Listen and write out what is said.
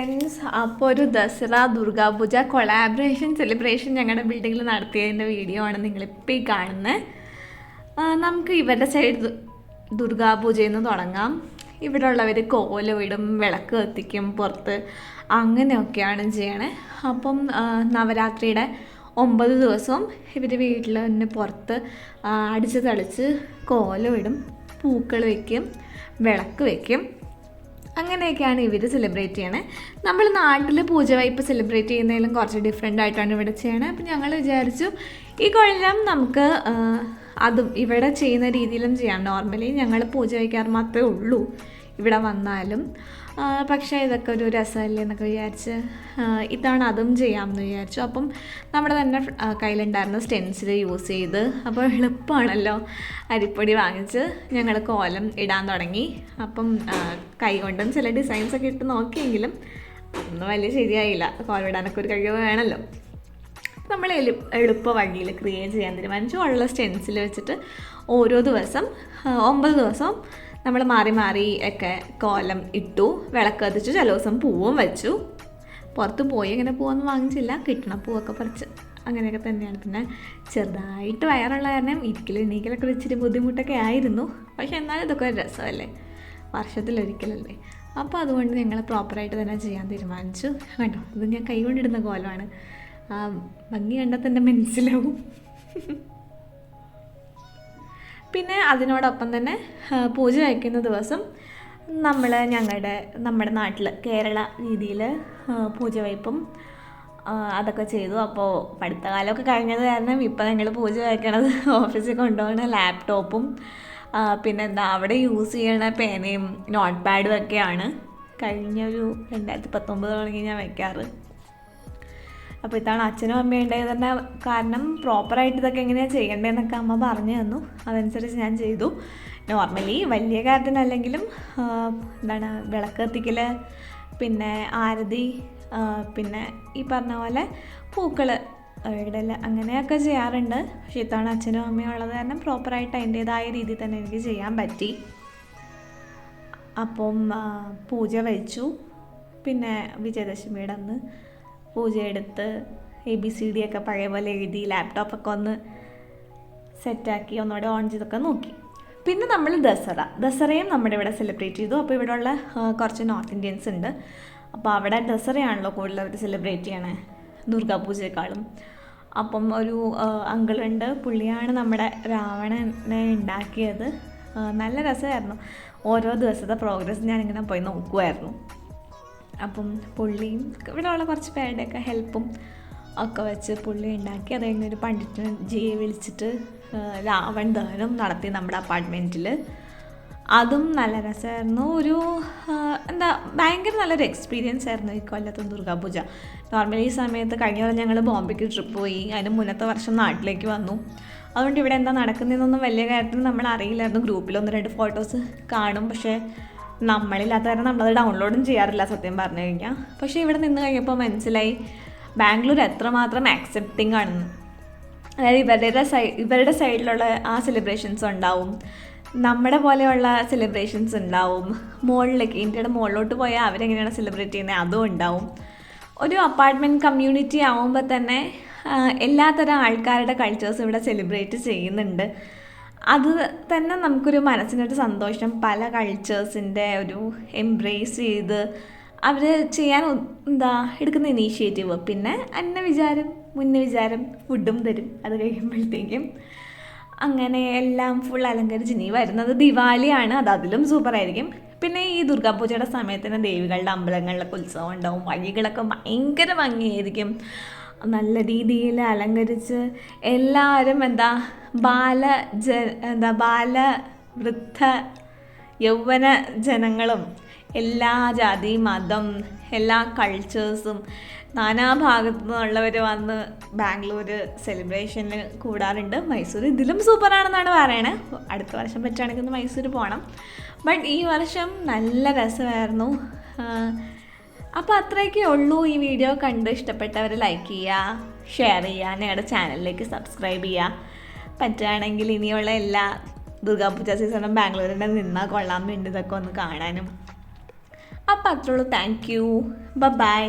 Friends, അപ്പോൾ ഒരു Dussehra Durga Puja collaboration celebration ഞങ്ങളുടെ ബിൽഡിങ്ങിൽ നടത്തിയതിൻ്റെ വീഡിയോ ആണ് നിങ്ങളിപ്പോൾ ഈ കാണുന്നത്. നമുക്ക് ഇവരുടെ സൈഡ് ദുർഗാപൂജയിൽ നിന്ന് തുടങ്ങാം. ഇവിടെ ഉള്ളവർ കോലമിടും, വിളക്ക് കത്തിക്കും പുറത്ത്, അങ്ങനെയൊക്കെയാണ് ചെയ്യണേ. അപ്പം നവരാത്രിയുടെ 9 ദിവസവും ഇവർ വീട്ടിൽ തന്നെ പുറത്ത് അടിച്ച് തളിച്ച് കോലമിടും, പൂക്കൾ വയ്ക്കും, വിളക്ക് വയ്ക്കും. അങ്ങനെയൊക്കെയാണ് ഇവർ സെലിബ്രേറ്റ് ചെയ്യണേ. നമ്മൾ നാട്ടിൽ പൂജ വയ്പ്പ് സെലിബ്രേറ്റ് ചെയ്യുന്നതിലും കുറച്ച് ഡിഫറെൻ്റ് ആയിട്ടാണ് ഇവിടെ ചെയ്യണേ. അപ്പം ഞങ്ങൾ വിചാരിച്ചു ഈ കൊല്ലം നമുക്ക് അതും ഇവിടെ ചെയ്യുന്ന രീതിയിലും ചെയ്യാം. നോർമലി ഞങ്ങൾ പൂജ വയ്ക്കാറ് മാത്രമേ ഉള്ളൂ ഇവിടെ വന്നാലും, പക്ഷേ ഇതൊക്കെ ഒരു രസമല്ലേ എന്നൊക്കെ വിചാരിച്ച് ഇത്തവണ അതും ചെയ്യാമെന്ന് വിചാരിച്ചു. അപ്പം നമ്മുടെ തന്നെ കയ്യിലുണ്ടായിരുന്ന സ്റ്റെൻസിൽ യൂസ് ചെയ്ത്, അപ്പോൾ എളുപ്പമാണല്ലോ, അരിപ്പൊടി വാങ്ങിച്ച് ഞങ്ങൾ കോലം ഇടാൻ തുടങ്ങി. അപ്പം കൈ കൊണ്ടും ചില ഡിസൈൻസൊക്കെ ഇട്ട് നോക്കിയെങ്കിലും ഒന്നും വലിയ ശരിയായില്ല. കോലം ഇടാനൊക്കെ ഒരു കഴിവ് വേണമല്ലോ. നമ്മൾ എളുപ്പ വഴിയിൽ ക്രിയേറ്റ് ചെയ്യാൻ തീരുമാനിച്ചു. ഉള്ള സ്റ്റെൻസിൽ വെച്ചിട്ട് ഓരോ ദിവസം 9 ദിവസം നമ്മൾ മാറി മാറി ഒക്കെ കോലം ഇട്ടു, വിളക്ക് കത്തിച്ചു, ചില ദിവസം പൂവും വെച്ചു. പുറത്ത് പോയി അങ്ങനെ പൂവൊന്നും വാങ്ങിച്ചില്ല, കിട്ടണ പൂവൊക്കെ പറിച്ച് അങ്ങനെയൊക്കെ തന്നെയാണ്. പിന്നെ ചെറുതായിട്ട് വയറുള്ള കാരണം എണീക്കലൊക്കെ ഇച്ചിരി ബുദ്ധിമുട്ടൊക്കെ ആയിരുന്നു. പക്ഷെ എന്നാലും ഇതൊക്കെ ഒരു രസമല്ലേ, വർഷത്തിലൊരിക്കലല്ലേ. അപ്പോൾ അതുകൊണ്ട് ഞങ്ങൾ പ്രോപ്പറായിട്ട് തന്നെ ചെയ്യാൻ തീരുമാനിച്ചു. കേട്ടോ, ഇത് ഞാൻ കൈ കൊണ്ടിടുന്ന കോലമാണ്. ഭംഗി കണ്ടാൽ തന്നെ മനസ്സിലാവും. പിന്നെ അതിനോടൊപ്പം തന്നെ പൂജ വയ്ക്കുന്ന ദിവസം നമ്മുടെ നാട്ടിൽ കേരള രീതിയിൽ പൂജ വയ്പ്പും അതൊക്കെ ചെയ്തു. അപ്പോൾ പഠിത്തകാലമൊക്കെ കഴിഞ്ഞത് കാരണം ഇപ്പോൾ ഞങ്ങൾ പൂജ വയ്ക്കണത് ഓഫീസിൽ കൊണ്ടുപോകുന്ന ലാപ്ടോപ്പും പിന്നെന്താ അവിടെ യൂസ് ചെയ്യണ പേനയും നോട്ട് പാഡും ഒക്കെയാണ്. കഴിഞ്ഞൊരു 2019 തുടങ്ങി ഞാൻ വയ്ക്കാറ്. അപ്പോൾ ഇതാണ് അച്ഛനും അമ്മയും ഉണ്ടായത് തന്നെ കാരണം പ്രോപ്പറായിട്ട് ഇതൊക്കെ എങ്ങനെയാണ് ചെയ്യേണ്ടതെന്നൊക്കെ അമ്മ പറഞ്ഞു തന്നു. അതനുസരിച്ച് ഞാൻ ചെയ്തു. നോർമലി വലിയ കാര്യത്തിനല്ലെങ്കിലും വിളക്ക് കത്തിക്കൽ, പിന്നെ ആരതി, പിന്നെ ഈ പറഞ്ഞ പോലെ പൂക്കൾ ഇടൽ, അങ്ങനെയൊക്കെ ചെയ്യാറുണ്ട്. പക്ഷേ ഇത്തവണ അച്ഛനും അമ്മയും ഉള്ളത് കാരണം പ്രോപ്പറായിട്ട് അതിൻ്റേതായ രീതിയിൽ തന്നെ എനിക്ക് ചെയ്യാൻ പറ്റി. അപ്പം പൂജ വച്ചു. പിന്നെ വിജയദശമിയുടെ അന്ന് പൂജ എടുത്ത് ABCD ഒക്കെ പഴയ പോലെ എഴുതി, ലാപ്ടോപ്പൊക്കെ ഒന്ന് സെറ്റാക്കി ഒന്നുകൂടെ ഓൺ ചെയ്തൊക്കെ നോക്കി. പിന്നെ നമ്മൾ ദസറയും നമ്മുടെ ഇവിടെ സെലിബ്രേറ്റ് ചെയ്തു. അപ്പോൾ ഇവിടെ ഉള്ള കുറച്ച് നോർത്ത് ഇന്ത്യൻസ് ഉണ്ട്. അപ്പോൾ അവിടെ ദസറയാണല്ലോ കൂടുതൽ അവർ സെലിബ്രേറ്റ് ചെയ്യണേ ദുർഗാപൂജയെക്കാളും. അപ്പം ഒരു അങ്കിളുണ്ട്, പുള്ളിയാണ് നമ്മുടെ രാവണനെ ഉണ്ടാക്കിയത്. നല്ല രസമായിരുന്നു. ഓരോ ദിവസത്തെ പ്രോഗ്രസ് ഞാനിങ്ങനെ പോയി നോക്കുമായിരുന്നു. അപ്പം പുള്ളിയും ഇവിടെ ഉള്ള കുറച്ച് പേരുടെയൊക്കെ ഹെൽപ്പും ഒക്കെ വെച്ച് പുള്ളി ഉണ്ടാക്കി. അത് കഴിഞ്ഞൊരു പണ്ഡിറ്റിനെ വിളിച്ചിട്ട് രാവൺ ദഹനം നടത്തി നമ്മുടെ അപ്പാർട്ട്മെൻറ്റിൽ. അതും നല്ല രസമായിരുന്നു. ഒരു ഭയങ്കര നല്ലൊരു എക്സ്പീരിയൻസ് ആയിരുന്നു ഈ കൊല്ലത്തെ ദുർഗാപൂജ. നോർമലി ഈ സമയത്ത് കഴിഞ്ഞ വർഷം ഞങ്ങൾ ബോംബെക്ക് ട്രിപ്പ് പോയി, അതിന് മുന്നത്തെ വർഷം നാട്ടിലേക്ക് വന്നു. അതുകൊണ്ട് ഇവിടെ എന്താ നടക്കുന്നതെന്നൊന്നും വലിയ കാര്യത്തിൽ നമ്മൾ അറിയില്ലായിരുന്നു. ഗ്രൂപ്പിൽ 1-2 ഫോട്ടോസ് കാണും, പക്ഷേ നമ്മളില്ലാത്ത കാരണം നമ്മളത് ഡൗൺലോഡും ചെയ്യാറില്ല സത്യം പറഞ്ഞു കഴിഞ്ഞാൽ. പക്ഷേ ഇവിടെ നിന്ന് കഴിഞ്ഞപ്പോൾ മനസ്സിലായി ബാംഗ്ലൂർ എത്രമാത്രം ആക്സെപ്റ്റിംഗ് ആണെന്ന്. അതായത് ഇവരുടെ സൈഡിലുള്ള ആ സെലിബ്രേഷൻസ് ഉണ്ടാവും, നമ്മുടെ പോലെയുള്ള സെലിബ്രേഷൻസ് ഉണ്ടാവും. മുകളിലേക്ക് ഇന്ത്യയുടെ മുകളിലോട്ട് പോയാൽ അവരെങ്ങനെയാണ് സെലിബ്രേറ്റ് ചെയ്യുന്നത് അതും ഉണ്ടാവും. ഒരു അപ്പാർട്ട്മെൻറ്റ് കമ്മ്യൂണിറ്റി ആവുമ്പോൾ തന്നെ എല്ലാത്തരം ആൾക്കാരുടെ കൾച്ചേഴ്സ് ഇവിടെ സെലിബ്രേറ്റ് ചെയ്യുന്നുണ്ട്. അത് തന്നെ നമുക്കൊരു മനസ്സിനൊരു സന്തോഷം. പല കൾച്ചേഴ്സിൻ്റെ ഒരു എംബ്രേസ് ചെയ്ത് അവർ ചെയ്യാൻ എടുക്കുന്ന ഇനീഷ്യേറ്റീവ്. പിന്നെ മുന്നേ വിചാരം ഫുഡും തരും അത് കഴിയുമ്പോഴത്തേക്കും. അങ്ങനെ എല്ലാം ഫുൾ അലങ്കരിച്ച് ഇനി വരുന്നത് ദിവാലിയാണ്, അത് അതിലും സൂപ്പറായിരിക്കും. പിന്നെ ഈ ദുർഗാപൂജയുടെ സമയത്തിന് ദേവികളുടെ അമ്പലങ്ങളിലൊക്കെ ഉത്സവം ഉണ്ടാവും. വഴികളൊക്കെ ഭയങ്കര ഭംഗിയായിരിക്കും, നല്ല രീതിയിൽ അലങ്കരിച്ച് എല്ലാവരും വൃദ്ധ യൗവന ജനങ്ങളും എല്ലാ ജാതി മതം എല്ലാ കൾച്ചേഴ്സും നാനാഭാഗത്തു നിന്നുള്ളവർ വന്ന് ബാംഗ്ലൂർ സെലിബ്രേഷന് കൂടാറുണ്ട്. മൈസൂർ ഇതിലും സൂപ്പറാണെന്നാണ് പറയണേ. അടുത്ത വർഷം പറ്റുകയാണെങ്കിൽ ഒന്ന് മൈസൂർ പോകണം. ബട്ട് ഈ വർഷം നല്ല രസമായിരുന്നു. അപ്പോൾ അത്രയൊക്കെ ഉള്ളൂ. ഈ വീഡിയോ കണ്ട് ഇഷ്ടപ്പെട്ടവർ ലൈക്ക് ചെയ്യുക, ഷെയർ ചെയ്യുക, ഞങ്ങളുടെ ചാനലിലേക്ക് സബ്സ്ക്രൈബ് ചെയ്യുക. പറ്റുകയാണെങ്കിൽ ഇനിയുള്ള എല്ലാ ദുർഗാപൂജ സീസണും ബാംഗ്ലൂരിൻ്റെ നിന്നാൽ കൊള്ളാൻ വേണ്ടി ഇതൊക്കെ ഒന്ന് കാണാനും അപ്പോൾ അത്രേ ഉള്ളൂ. Thank you. ബൈ.